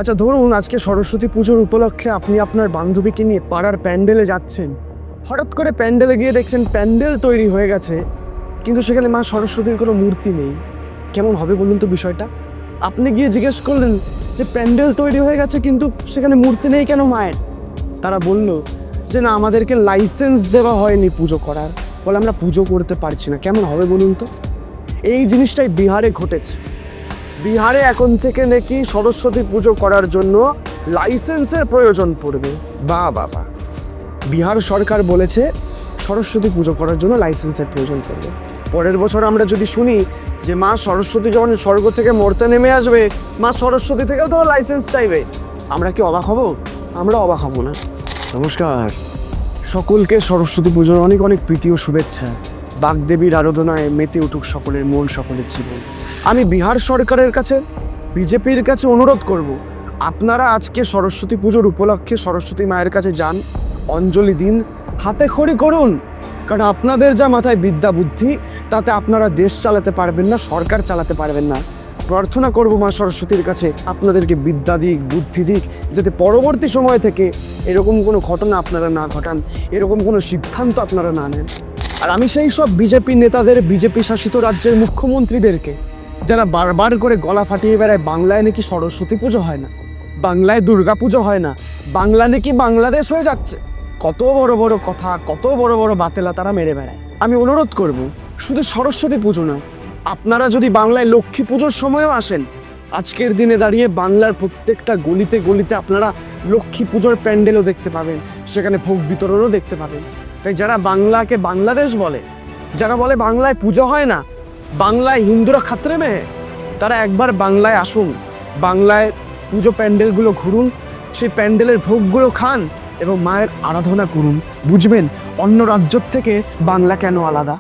আচ্ছা ধরুন আজকে সরস্বতী পুজোর উপলক্ষে আপনি আপনার বান্ধবীকে নিয়ে পাড়ার প্যান্ডেলে যাচ্ছেন। হঠাৎ করে প্যান্ডেলে গিয়ে দেখছেন প্যান্ডেল তৈরি হয়ে গেছে, কিন্তু সেখানে মা সরস্বতীর কোনো মূর্তি নেই। কেমন হবে বলুন তো বিষয়টা? আপনি গিয়ে জিজ্ঞেস করলেন যে প্যান্ডেল তৈরি হয়ে গেছে কিন্তু সেখানে মূর্তি নেই কেন মায়ের? তারা বলল যে না, আমাদেরকে লাইসেন্স দেওয়া হয়নি পুজো করার, বলে আমরা পুজো করতে পারছি না। কেমন হবে বলুন তো? এই জিনিসটাই বিহারে ঘটেছে। বিহারে এখন থেকে নাকি সরস্বতী পুজো করার জন্য লাইসেন্সের প্রয়োজন পড়বে। বাবা, বিহার সরকার বলেছে সরস্বতী পুজো করার জন্য লাইসেন্সের প্রয়োজন পড়বে। পরের বছর আমরা যদি শুনি যে মা সরস্বতী যখন স্বর্গ থেকে মর্তে নেমে আসবে, মা সরস্বতী থেকেও তো লাইসেন্স চাইবে, আমরা কি অবাক হব? আমরা অবাক হব না। নমস্কার সকলকে, সরস্বতী পুজোর অনেক অনেক প্রীতি ও শুভেচ্ছা। বাগদেবীর আরাধনায় মেতে উঠুক সকলের মন, সকলের জীবন। আমি বিহার সরকারের কাছে, বিজেপির কাছে অনুরোধ করব, আপনারা আজকে সরস্বতী পুজোর উপলক্ষে সরস্বতী মায়ের কাছে যান, অঞ্জলি দিন, হাতে খড়ি করুন। কারণ আপনাদের যা মাথায় বিদ্যা বুদ্ধি, তাতে আপনারা দেশ চালাতে পারবেন না, সরকার চালাতে পারবেন না। প্রার্থনা করব মা সরস্বতীর কাছে আপনাদেরকে বিদ্যা দিক, বুদ্ধি দিক, যাতে পরবর্তী সময় থেকে এরকম কোনো ঘটনা আপনারা না ঘটান, এরকম কোনো সিদ্ধান্ত আপনারা না নেন। আর আমি সেই সব বিজেপি নেতাদের, বিজেপি শাসিত রাজ্যের মুখ্যমন্ত্রীদেরকে যারা বারবার করে গলা ফাটিয়ে বেড়ায় বাংলায় নাকি সরস্বতী পুজো হয় না, বাংলায় দুর্গা পুজো হয় না, বাংলা নাকি বাংলাদেশ হয়ে যাচ্ছে, কত বড় বড় কথা, কত বড় বড় বাতেলা তারা মেরে বেড়ায়। আমি অনুরোধ করব, শুধু সরস্বতী পুজো না, আপনারা যদি বাংলায় লক্ষ্মী পুজোর সময়ও আসেন, আজকের দিনে দাঁড়িয়ে বাংলার প্রত্যেকটা গলিতে গলিতে আপনারা লক্ষ্মী পুজোর প্যান্ডেলও দেখতে পাবেন, সেখানে ভোগ বিতরণও দেখতে পাবেন। তাই যারা বাংলাকে বাংলাদেশ বলে, যারা বলে বাংলায় পুজো হয় না, বাংলায় হিন্দুরা খাত্রে মেয়ে, তারা একবার বাংলায় আসুন, বাংলায় পুজো প্যান্ডেলগুলো ঘুরুন, সেই প্যান্ডেলের ভোগগুলো খান এবং মায়ের আরাধনা করুন। বুঝবেন অন্য রাজ্য থেকে বাংলা কেন আলাদা।